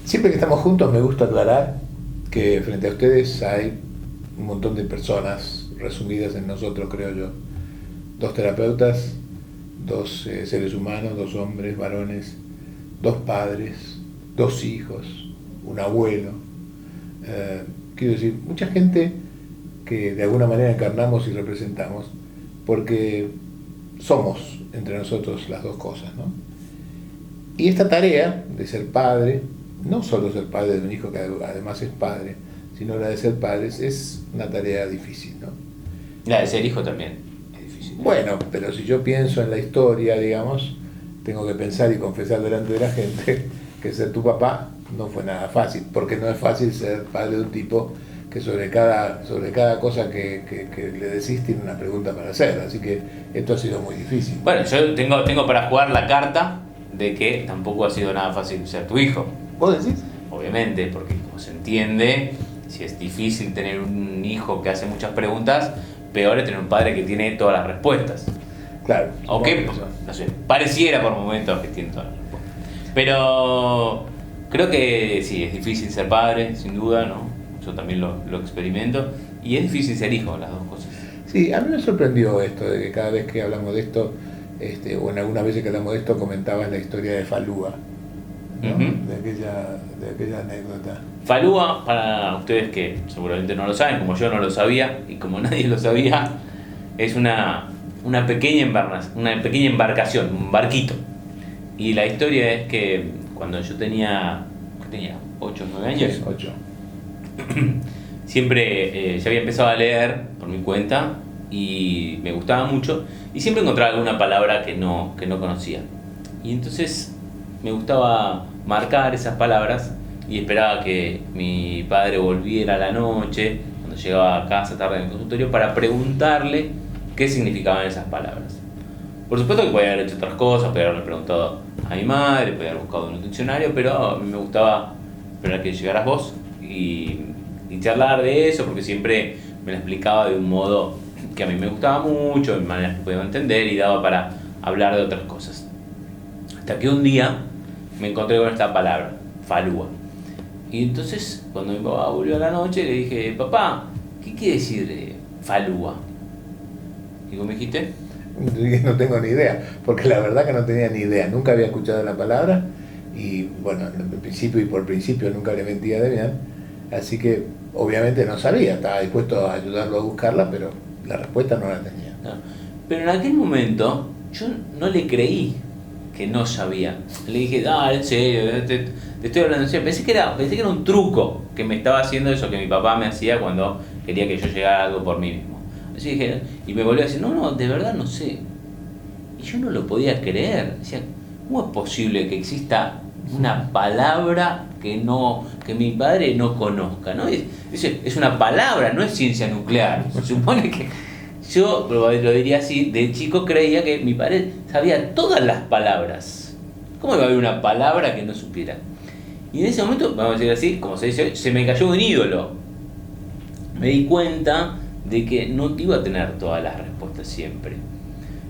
Siempre que estamos juntos me gusta aclarar que frente a ustedes hay un montón de personas resumidas en nosotros, creo yo. 2 terapeutas, 2 seres humanos, 2 hombres, varones, 2 padres, 2 hijos, un abuelo. Quiero decir, mucha gente que de alguna manera encarnamos y representamos, porque somos entre nosotros las 2 cosas, ¿no? Y esta tarea de ser padre, no solo ser padre de un hijo que además es padre, sino la de ser padres, es una tarea difícil, ¿no? La de ser hijo también es difícil. Bueno, pero si yo pienso en la historia, digamos, tengo que pensar y confesar delante de la gente que ser tu papá no fue nada fácil, porque no es fácil ser padre de un tipo que sobre cada cosa que le decís tiene una pregunta para hacer, así que esto ha sido muy difícil. Bueno, yo tengo para jugar la carta de que tampoco ha sido nada fácil ser tu hijo. ¿Vos decís? Obviamente, porque como se entiende, si es difícil tener un hijo que hace muchas preguntas, peor es tener un padre que tiene todas las respuestas. Claro. Aunque, no sé, pareciera por momentos que tiene todas las respuestas. Pero creo que sí, es difícil ser padre, sin duda, ¿no? Yo también lo experimento. Y es difícil ser hijo, las 2 cosas. Sí, a mí me sorprendió esto, de que cada vez que hablamos de esto, o en algunas veces que hablamos de esto, comentabas la historia de Falúa, ¿no? Uh-huh. de aquella anécdota. Falúa, para ustedes que seguramente no lo saben, como yo no lo sabía y como nadie lo sabía, es una pequeña embarcación, un barquito. Y la historia es que cuando yo tenía 8 o 9 años, Sí, 8. siempre ya había empezado a leer por mi cuenta y me gustaba mucho y siempre encontraba alguna palabra que no conocía. Y entonces me gustaba marcar esas palabras y esperaba que mi padre volviera a la noche, cuando llegaba a casa tarde en el consultorio, para preguntarle qué significaban esas palabras. Por supuesto que podía haber hecho otras cosas, podía haberle preguntado a mi madre, podía haber buscado en un diccionario, pero a mí me gustaba esperar que llegaras vos y charlar de eso, porque siempre me lo explicaba de un modo que a mí me gustaba mucho, de maneras que podía entender y daba para hablar de otras cosas. Hasta que un día me encontré con esta palabra, falúa. Y entonces, cuando mi papá volvió a la noche, le dije, papá, ¿qué quiere decir falúa? ¿Y vos me dijiste? No tengo ni idea, porque la verdad que no tenía ni idea, nunca había escuchado la palabra y bueno, en principio y por principio nunca le mentía a Demián, así que obviamente no sabía, estaba dispuesto a ayudarlo a buscarla, pero la respuesta no la tenía. No. Pero en aquel momento yo no le creí que no sabía. Le dije, dale, en serio, te estoy hablando en serio. Pensé que era un truco que me estaba haciendo eso que mi papá me hacía cuando quería que yo llegara a algo por mí mismo. Así dije, y me volvió a decir, no, de verdad no sé. Y yo no lo podía creer. Decía, ¿cómo es posible que exista una palabra que mi padre no conozca? ¿No? Es una palabra, no es ciencia nuclear. Se supone que yo, lo diría así, de chico creía que mi padre sabía todas las palabras. ¿Cómo iba a haber una palabra que no supiera? Y en ese momento, vamos a decir así, como se dice, se me cayó un ídolo. Me di cuenta de que no iba a tener todas las respuestas siempre.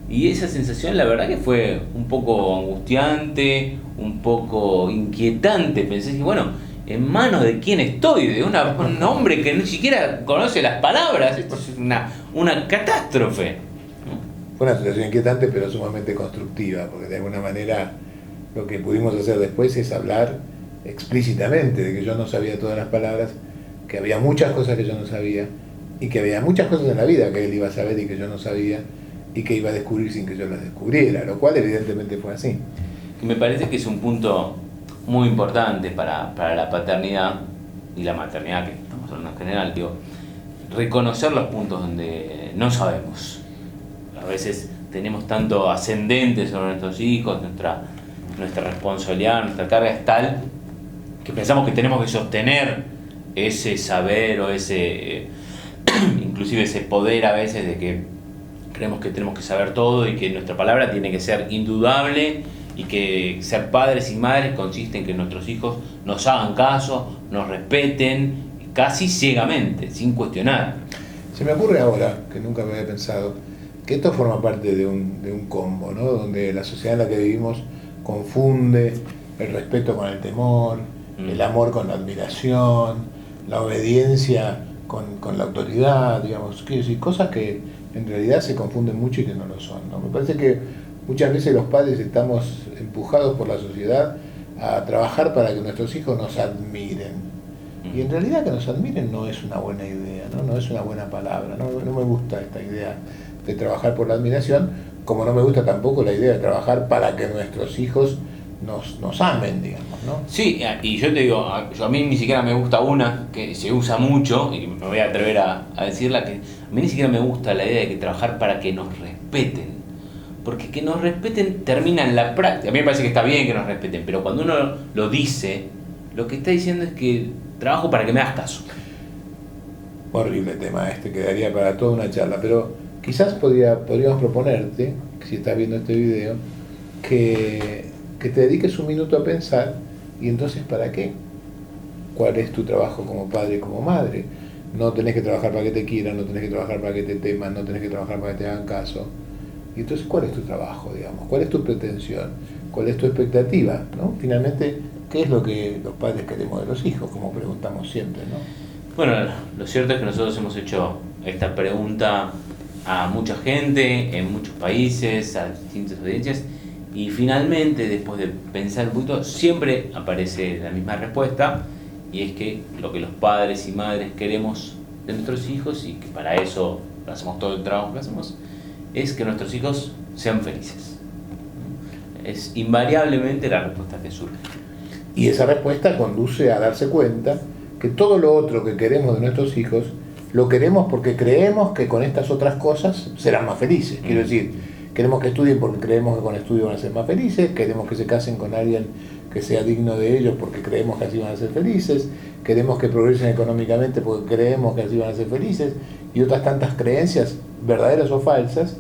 Y esa sensación, la verdad que fue un poco angustiante, un poco inquietante. Pensé que, bueno, ¿en manos de quién estoy? De un hombre que ni siquiera conoce las palabras. Esto es una catástrofe. Fue una situación inquietante, pero sumamente constructiva, porque de alguna manera lo que pudimos hacer después es hablar explícitamente de que yo no sabía todas las palabras, que había muchas cosas que yo no sabía, y que había muchas cosas en la vida que él iba a saber y que yo no sabía, y que iba a descubrir sin que yo las descubriera, lo cual evidentemente fue así. Me parece que es un punto muy importante para la paternidad y la maternidad, que estamos hablando en general, digo, reconocer los puntos donde no sabemos. A veces tenemos tanto ascendente sobre nuestros hijos, nuestra responsabilidad, nuestra carga es tal que pensamos que tenemos que sostener ese saber o inclusive ese poder a veces de que creemos que tenemos que saber todo y que nuestra palabra tiene que ser indudable y que ser padres y madres consiste en que nuestros hijos nos hagan caso, nos respeten casi ciegamente, sin cuestionar. Se me ocurre ahora, que nunca me había pensado, que esto forma parte de un combo, ¿no? Donde la sociedad en la que vivimos confunde el respeto con el temor, el amor con la admiración, la obediencia con la autoridad, digamos, quiero decir, cosas que en realidad se confunden mucho y que no lo son, ¿no? Me parece que muchas veces los padres estamos empujados por la sociedad a trabajar para que nuestros hijos nos admiren. Y en realidad que nos admiren no es una buena idea, ¿no? No es una buena palabra, ¿no? No me gusta esta idea de trabajar por la admiración, como no me gusta tampoco la idea de trabajar para que nuestros hijos nos amen, digamos, ¿no? Sí, y yo te digo, a mí ni siquiera me gusta una que se usa mucho, y me voy a atrever a decirla, que a mí ni siquiera me gusta la idea de que trabajar para que nos respeten. Porque que nos respeten termina en la práctica. A mí me parece que está bien que nos respeten, pero cuando uno lo dice, lo que está diciendo es que trabajo para que me hagas caso. Horrible tema este, quedaría para toda una charla, pero quizás podríamos proponerte, si estás viendo este video, que te dediques un minuto a pensar, y entonces ¿para qué? ¿Cuál es tu trabajo como padre y como madre? No tenés que trabajar para que te quieran, no tenés que trabajar para que te teman, no tenés que trabajar para que te hagan caso. Y entonces, ¿cuál es tu trabajo, digamos? ¿Cuál es tu pretensión? ¿Cuál es tu expectativa? ¿No? Finalmente, ¿qué es lo que los padres queremos de los hijos? Como preguntamos siempre, ¿no? Bueno, lo cierto es que nosotros hemos hecho esta pregunta a mucha gente, en muchos países, a distintas audiencias, y finalmente, después de pensar un poquito, siempre aparece la misma respuesta, y es que lo que los padres y madres queremos de nuestros hijos, y que para eso hacemos todo el trabajo que hacemos, es que nuestros hijos sean felices. Es invariablemente la respuesta que surge. Y esa respuesta conduce a darse cuenta que todo lo otro que queremos de nuestros hijos, lo queremos porque creemos que con estas otras cosas serán más felices. Quiero decir, queremos que estudien porque creemos que con estudio van a ser más felices, queremos que se casen con alguien que sea digno de ellos porque creemos que así van a ser felices, queremos que progresen económicamente porque creemos que así van a ser felices, y otras tantas creencias, verdaderas o falsas,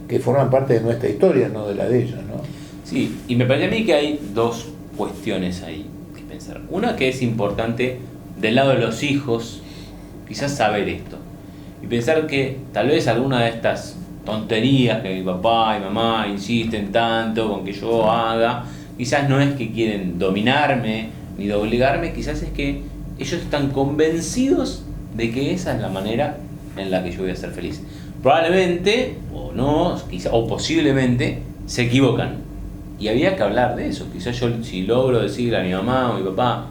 que forman parte de nuestra historia, no de la de ellos, ¿no? Sí, y me parece a mí que hay dos cuestiones ahí que pensar. Una, que es importante del lado de los hijos, quizás saber esto, y pensar que tal vez alguna de estas tonterías que mi papá y mamá insisten tanto con que yo haga, quizás no es que quieren dominarme ni de obligarme, quizás es que ellos están convencidos de que esa es la manera en la que yo voy a ser feliz. Probablemente, o no, quizá, o posiblemente, se equivocan. Y había que hablar de eso. Quizás yo, si logro decirle a mi mamá o a mi papá,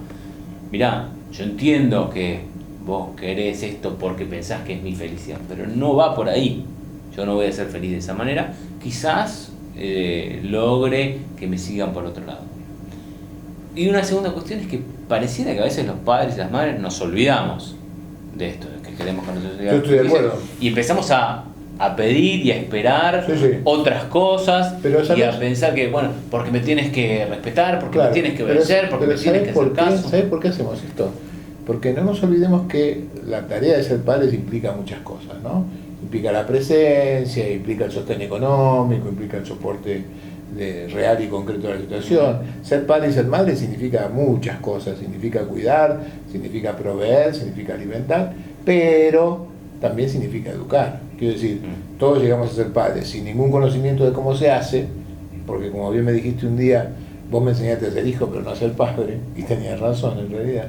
mirá, yo entiendo que vos querés esto porque pensás que es mi felicidad, pero no va por ahí. Yo no voy a ser feliz de esa manera. Quizás logre que me sigan por otro lado. Y una segunda cuestión es que pareciera que a veces los padres y las madres nos olvidamos de esto, de que queremos que nosotros Yo estoy de acuerdo. Y empezamos a pedir y a esperar otras cosas, pero, y a pensar que, bueno, porque me tienes que respetar, porque me tienes que obedecer, porque me tienes que hacer caso. ¿Sabes por qué hacemos esto? Porque no nos olvidemos que la tarea de ser padres implica muchas cosas, ¿no? Implica la presencia, implica el sostén económico, implica el soporte real y concreto de la situación. Ser padre y ser madre significa muchas cosas, significa cuidar, significa proveer, significa alimentar, pero también significa educar. Quiero decir, todos llegamos a ser padres sin ningún conocimiento de cómo se hace, porque como bien me dijiste un día, vos me enseñaste a ser hijo pero no a ser padre, y tenías razón en realidad.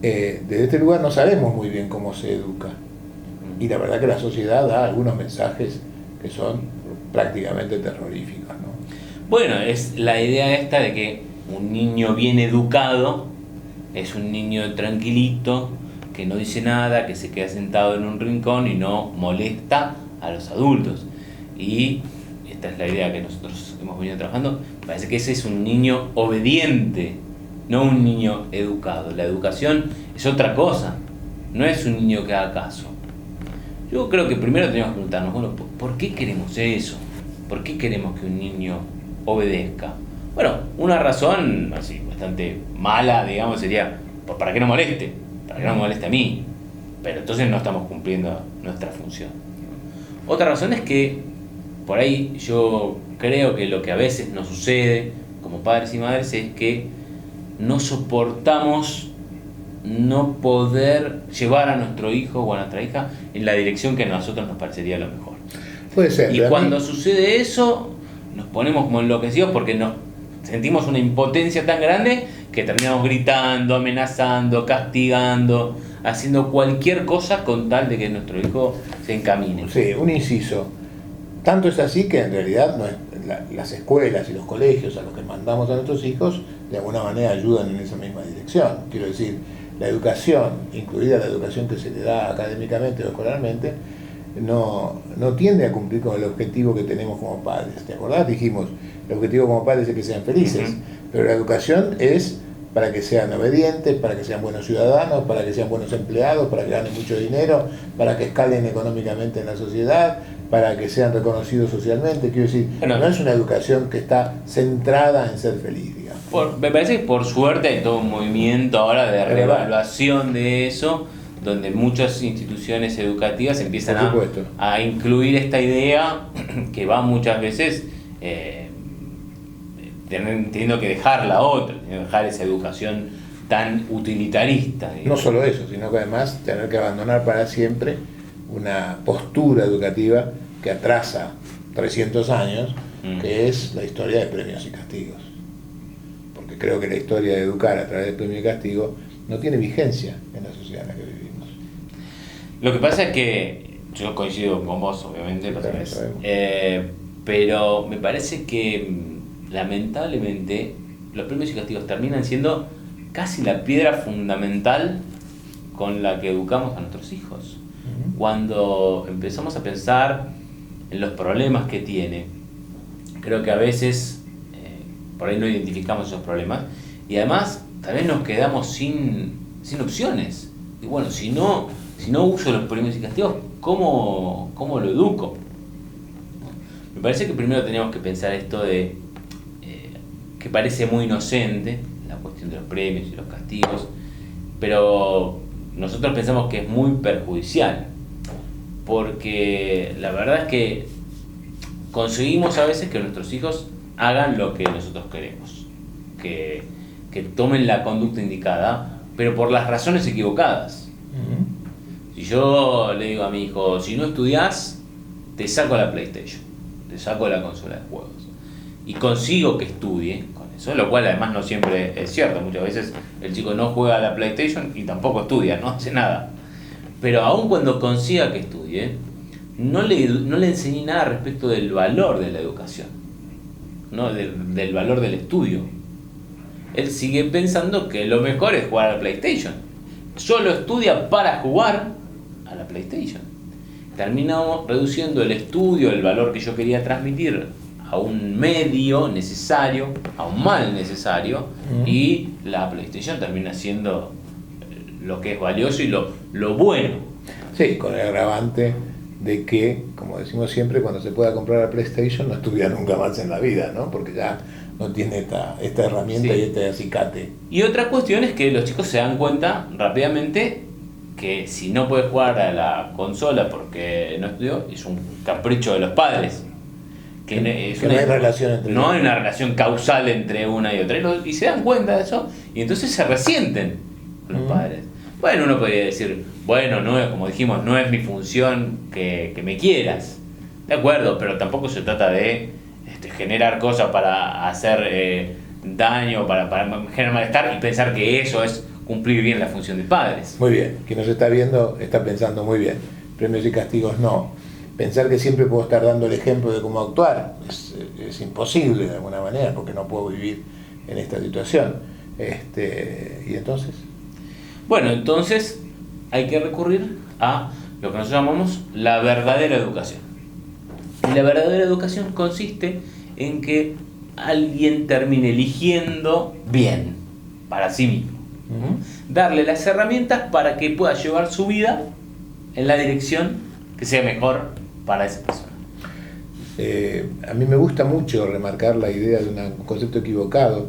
Desde este lugar no sabemos muy bien cómo se educa, y la verdad que la sociedad da algunos mensajes que son prácticamente terroríficos, ¿no? Bueno, es la idea esta de que un niño bien educado es un niño tranquilito, que no dice nada, que se queda sentado en un rincón y no molesta a los adultos. Y esta es la idea que nosotros hemos venido trabajando. Parece que ese es un niño obediente, no un niño educado. La educación es otra cosa, no es un niño que haga caso. Yo creo que primero tenemos que preguntarnos, bueno, ¿por qué queremos eso? ¿Por qué queremos que un niño obedezca? Bueno, una razón así bastante mala, digamos, sería para que no moleste, para que no me moleste a mí, pero entonces no estamos cumpliendo nuestra función. Otra razón es que por ahí yo creo que lo que a veces nos sucede como padres y madres es que no soportamos no poder llevar a nuestro hijo o a nuestra hija en la dirección que a nosotros nos parecería lo mejor. Puede ser. Y cuando sucede eso, nos ponemos como enloquecidos porque nos sentimos una impotencia tan grande que terminamos gritando, amenazando, castigando, haciendo cualquier cosa con tal de que nuestro hijo se encamine. Sí, un inciso. Tanto es así que en realidad las escuelas y los colegios a los que mandamos a nuestros hijos de alguna manera ayudan en esa misma dirección. Quiero decir, la educación, incluida la educación que se le da académicamente o escolarmente, no tiende a cumplir con el objetivo que tenemos como padres. ¿Te acordás? Dijimos, el objetivo como padres es que sean felices, pero la educación es para que sean obedientes, para que sean buenos ciudadanos, para que sean buenos empleados, para que ganen mucho dinero, para que escalen económicamente en la sociedad, para que sean reconocidos socialmente. Quiero decir, no es una educación que está centrada en ser feliz, digamos. Me parece que por suerte hay todo un movimiento ahora de reevaluación de eso, donde muchas instituciones educativas empiezan a incluir esta idea que va muchas veces teniendo que dejar la otra, dejar esa educación tan utilitarista. No solo eso, sino que además tener que abandonar para siempre una postura educativa que atrasa 300 años, que es la historia de premios y castigos. Porque creo que la historia de educar a través de premios y castigos no tiene vigencia en la sociedad en la que vivimos. Lo que pasa es que yo coincido con vos, obviamente, pero me parece que lamentablemente los premios y castigos terminan siendo casi la piedra fundamental con la que educamos a nuestros hijos. Cuando empezamos a pensar en los problemas que tiene, creo que a veces por ahí no identificamos esos problemas y además tal vez nos quedamos sin opciones. Y bueno, si no uso los premios y castigos, ¿cómo lo educo? Me parece que primero tenemos que pensar esto de que parece muy inocente, la cuestión de los premios y los castigos, pero nosotros pensamos que es muy perjudicial, porque la verdad es que conseguimos a veces que nuestros hijos hagan lo que nosotros queremos, que tomen la conducta indicada, pero por las razones equivocadas. Si yo le digo a mi hijo, si no estudias, te saco la PlayStation, te saco la consola de juegos, y consigo que estudie con eso, lo cual además no siempre es cierto. Muchas veces el chico no juega a la PlayStation y tampoco estudia, no hace nada. Pero aun cuando consiga que estudie, no le enseñé nada respecto del valor de la educación, ¿no? del valor del estudio. Él sigue pensando que lo mejor es jugar a la PlayStation. Solo estudia para jugar a la PlayStation. Terminamos reduciendo el estudio, el valor que yo quería transmitir, a un medio necesario, a un mal necesario, y la PlayStation termina siendo lo que es valioso y lo bueno. Sí, con el agravante de que, como decimos siempre, cuando se pueda comprar la PlayStation no estudia nunca más en la vida, ¿no? Porque ya no tiene esta herramienta y este acicate. Y otra cuestión es que los chicos se dan cuenta rápidamente que si no puede jugar a la consola porque no estudió, es un capricho de los padres. Que no hay relación entre no hay una relación causal entre una y otra. Y se dan cuenta de eso y entonces se resienten los padres. Bueno, uno podría decir, bueno, no es, como dijimos, no es mi función que me quieras. De acuerdo, pero tampoco se trata de generar cosas para hacer daño, para generar malestar y pensar que eso es cumplir bien la función de padres. Muy bien, quien nos está viendo está pensando muy bien. Premios y castigos no. Pensar que siempre puedo estar dando el ejemplo de cómo actuar es imposible de alguna manera, porque no puedo vivir en esta situación. ¿Y entonces? Bueno, entonces hay que recurrir a lo que nosotros llamamos la verdadera educación. Y la verdadera educación consiste en que alguien termine eligiendo bien para sí mismo. Darle las herramientas para que pueda llevar su vida en la dirección que sea mejor para esa persona. A mí me gusta mucho remarcar la idea de un concepto equivocado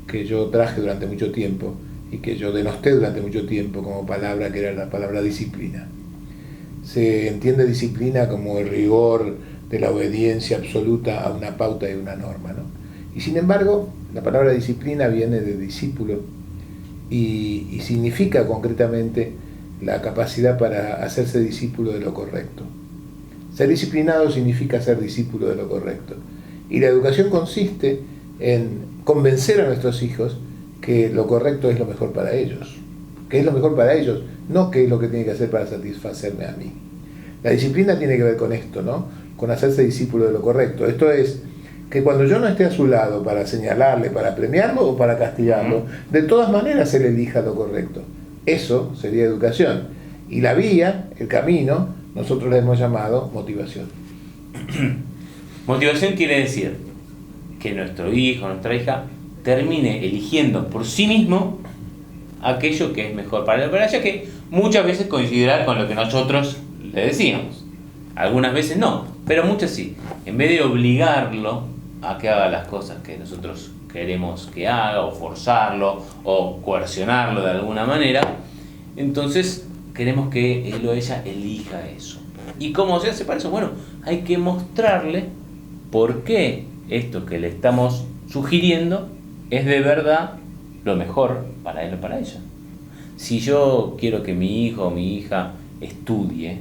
que yo traje durante mucho tiempo y que yo denosté durante mucho tiempo como palabra, que era la palabra disciplina. Se entiende disciplina como el rigor de la obediencia absoluta a una pauta y una norma, ¿no? Y sin embargo, la palabra disciplina viene de discípulo y significa concretamente la capacidad para hacerse discípulo de lo correcto, Ser disciplinado significa ser discípulo de lo correcto. Y la educación consiste en convencer a nuestros hijos que lo correcto es lo mejor para ellos. Que es lo mejor para ellos, no que es lo que tiene que hacer para satisfacerme a mí. La disciplina tiene que ver con esto, ¿no? Con hacerse discípulo de lo correcto. Esto es que cuando yo no esté a su lado para señalarle, para premiarlo o para castigarlo, de todas maneras él elija lo correcto. Eso sería educación. Y la vía, el camino, nosotros le hemos llamado motivación. Motivación quiere decir que nuestro hijo, nuestra hija, termine eligiendo por sí mismo aquello que es mejor para él, para ella, que muchas veces coincidirá con lo que nosotros le decíamos. Algunas veces no, pero muchas sí. En vez de obligarlo a que haga las cosas que nosotros queremos que haga, o forzarlo, o coercionarlo de alguna manera, entonces queremos que él o ella elija eso. ¿Y cómo se hace para eso? Bueno, hay que mostrarle por qué esto que le estamos sugiriendo es de verdad lo mejor para él o para ella. Si yo quiero que mi hijo o mi hija estudie,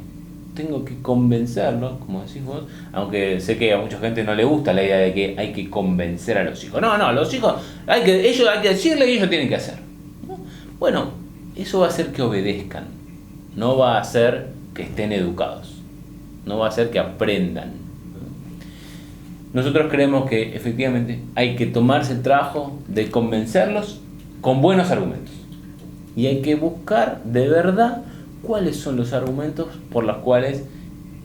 tengo que convencerlo, como decís vos, aunque sé que a mucha gente no le gusta la idea de que hay que convencer a los hijos. No, los hijos, ellos hay que decirle y ellos tienen que hacer. ¿No? Bueno, eso va a hacer que obedezcan, no va a hacer que estén educados, no va a hacer que aprendan. Nosotros creemos que efectivamente hay que tomarse el trabajo de convencerlos con buenos argumentos. Y hay que buscar de verdad cuáles son los argumentos por los cuales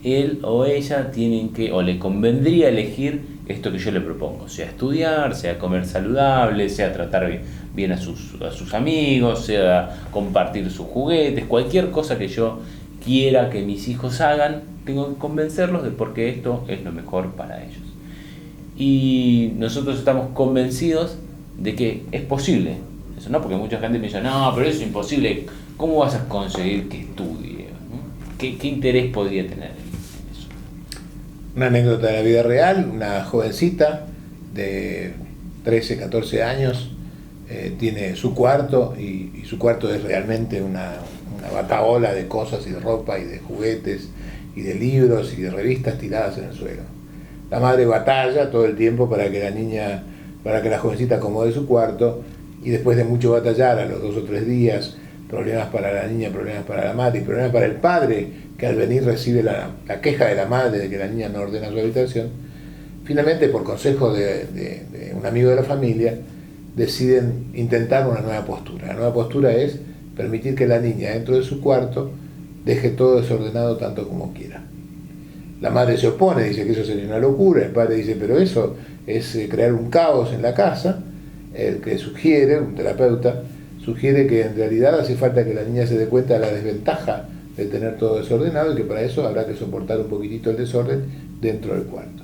él o ella tienen que, o le convendría elegir esto que yo le propongo, sea estudiar, sea comer saludable, sea tratar bien a sus amigos, sea compartir sus juguetes, cualquier cosa que yo quiera que mis hijos hagan, tengo que convencerlos de por qué esto es lo mejor para ellos. Y nosotros estamos convencidos de que es posible eso, ¿no? Porque mucha gente me dice, no, pero eso es imposible, ¿cómo vas a conseguir que estudie? ¿No? ¿Qué interés podría tener en eso? Una anécdota de la vida real, una jovencita de 13, 14 años, tiene su cuarto y su cuarto es realmente una batahola de cosas y de ropa y de juguetes y de libros y de revistas tiradas en el suelo. La madre batalla todo el tiempo para que la jovencita acomode su cuarto, y después de mucho batallar, a los 2 o 3 días, problemas para la niña, problemas para la madre y problemas para el padre, que al venir recibe la queja de la madre de que la niña no ordena su habitación, finalmente por consejo de un amigo de la familia deciden intentar una nueva postura. La nueva postura es permitir que la niña dentro de su cuarto deje todo desordenado tanto como quiera. La madre se opone, dice que eso sería una locura. El padre dice, pero eso es crear un caos en la casa. El que sugiere, un terapeuta, sugiere que en realidad hace falta que la niña se dé cuenta de la desventaja de tener todo desordenado y que para eso habrá que soportar un poquitito el desorden dentro del cuarto.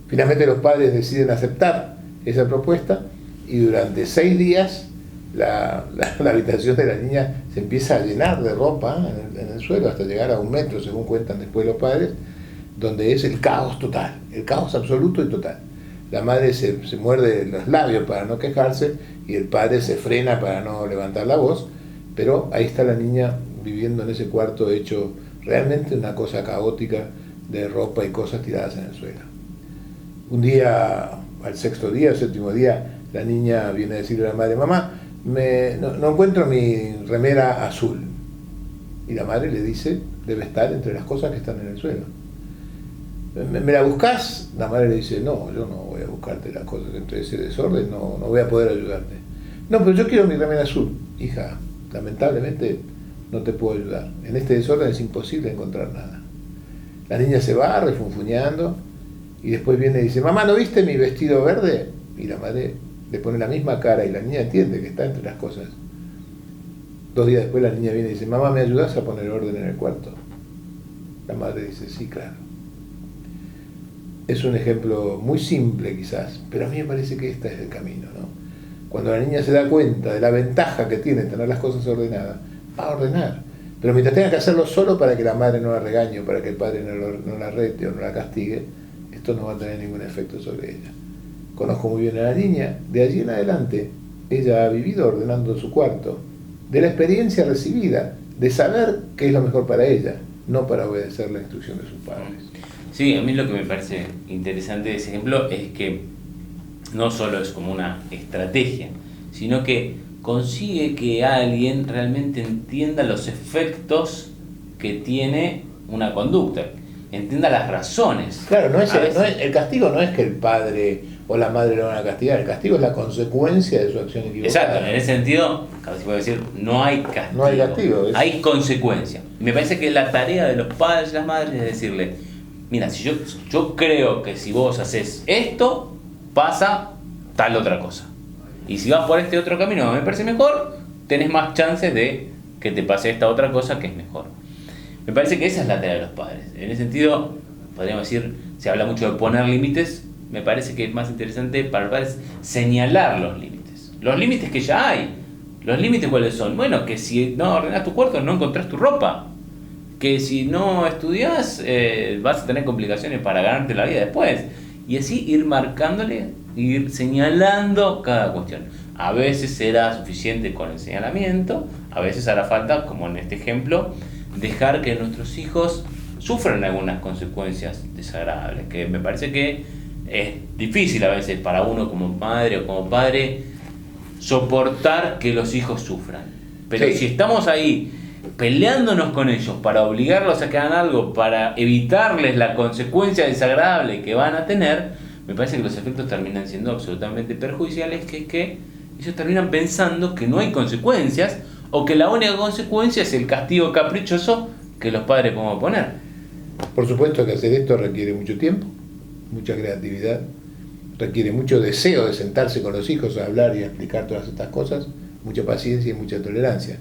Finalmente los padres deciden aceptar esa propuesta y durante 6 días la habitación de la niña se empieza a llenar de ropa en el suelo hasta llegar a 1 metro, según cuentan después los padres, donde es el caos total, el caos absoluto y total. La madre se muerde los labios para no quejarse y el padre se frena para no levantar la voz, pero ahí está la niña viviendo en ese cuarto hecho realmente una cosa caótica de ropa y cosas tiradas en el suelo. Un día, al 6.º día, 7.º día, la niña viene a decirle a la madre, mamá, no encuentro mi remera azul. Y la madre le dice, debe estar entre las cosas que están en el suelo. ¿Me la buscás? La madre le dice, no, yo no voy a buscarte las cosas entre ese desorden, no voy a poder ayudarte. No, pero yo quiero mi remera azul. Hija, lamentablemente no te puedo ayudar. En este desorden es imposible encontrar nada. La niña se va refunfuñando y después viene y dice, mamá, ¿no viste mi vestido verde? Y la madre le pone la misma cara y la niña entiende que está entre las cosas. 2 días después la niña viene y dice, mamá, ¿me ayudás a poner orden en el cuarto? La madre dice, sí, claro. Es un ejemplo muy simple quizás, pero a mí me parece que este es el camino, ¿no? Cuando la niña se da cuenta de la ventaja que tiene tener las cosas ordenadas, va a ordenar. Pero mientras tenga que hacerlo solo para que la madre no la regañe o para que el padre no la rete o no la castigue, esto no va a tener ningún efecto sobre ella. Conozco muy bien a la niña, de allí en adelante ella ha vivido ordenando su cuarto, de la experiencia recibida, de saber qué es lo mejor para ella, no para obedecer la instrucción de sus padres. Sí, a mí lo que me parece interesante de ese ejemplo es que no solo es como una estrategia, sino que consigue que alguien realmente entienda los efectos que tiene una conducta, entienda las razones. Claro, el castigo no es que el padre o la madre lo van a castigar, el castigo es la consecuencia de su acción equivocada. Exacto, en ese sentido, casi puedo decir, no hay castigo. No hay castigo. Hay consecuencia. Me parece que la tarea de los padres y las madres es decirle, mira, si yo creo que si vos haces esto, pasa tal otra cosa. Y si vas por este otro camino me parece mejor, tenés más chances de que te pase esta otra cosa que es mejor. Me parece que esa es la tarea de los padres. En ese sentido, podríamos decir, se habla mucho de poner límites, me parece que es más interesante para los padres señalar los límites. Los límites que ya hay. ¿Los límites cuáles son? Bueno, que si no ordenás tu cuarto no encontrás tu ropa. Que si no estudias vas a tener complicaciones para ganarte la vida después. Y así ir marcándole, ir señalando cada cuestión. A veces será suficiente con el señalamiento, a veces hará falta, como en este ejemplo, dejar que nuestros hijos sufran algunas consecuencias desagradables, que me parece que es difícil a veces para uno como madre o como padre soportar que los hijos sufran. Pero sí, si estamos ahí peleándonos con ellos para obligarlos a que hagan algo, para evitarles la consecuencia desagradable que van a tener, me parece que los efectos terminan siendo absolutamente perjudiciales, que es que ellos terminan pensando que no hay consecuencias o que la única consecuencia es el castigo caprichoso que los padres podemos poner. Por supuesto que hacer esto requiere mucho tiempo, mucha creatividad, requiere mucho deseo de sentarse con los hijos a hablar y a explicar todas estas cosas, mucha paciencia y mucha tolerancia.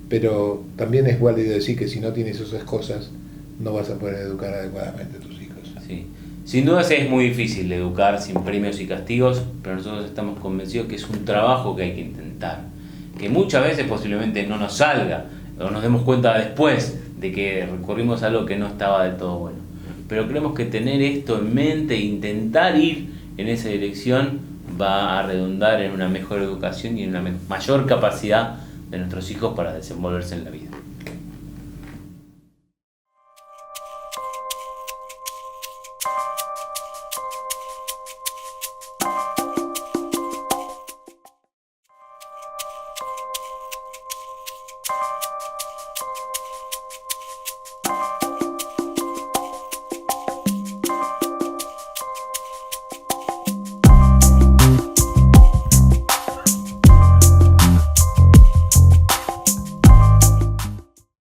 Pero también es válido decir que si no tienes esas cosas, no vas a poder educar adecuadamente a tus hijos. Sí. Sin duda es muy difícil educar sin premios y castigos, pero nosotros estamos convencidos que es un trabajo que hay que intentar. Que muchas veces posiblemente no nos salga, o nos demos cuenta después de que recurrimos a algo que no estaba del todo bueno. Pero creemos que tener esto en mente e intentar ir en esa dirección va a redundar en una mejor educación y en una mayor capacidad de nuestros hijos para desenvolverse en la vida.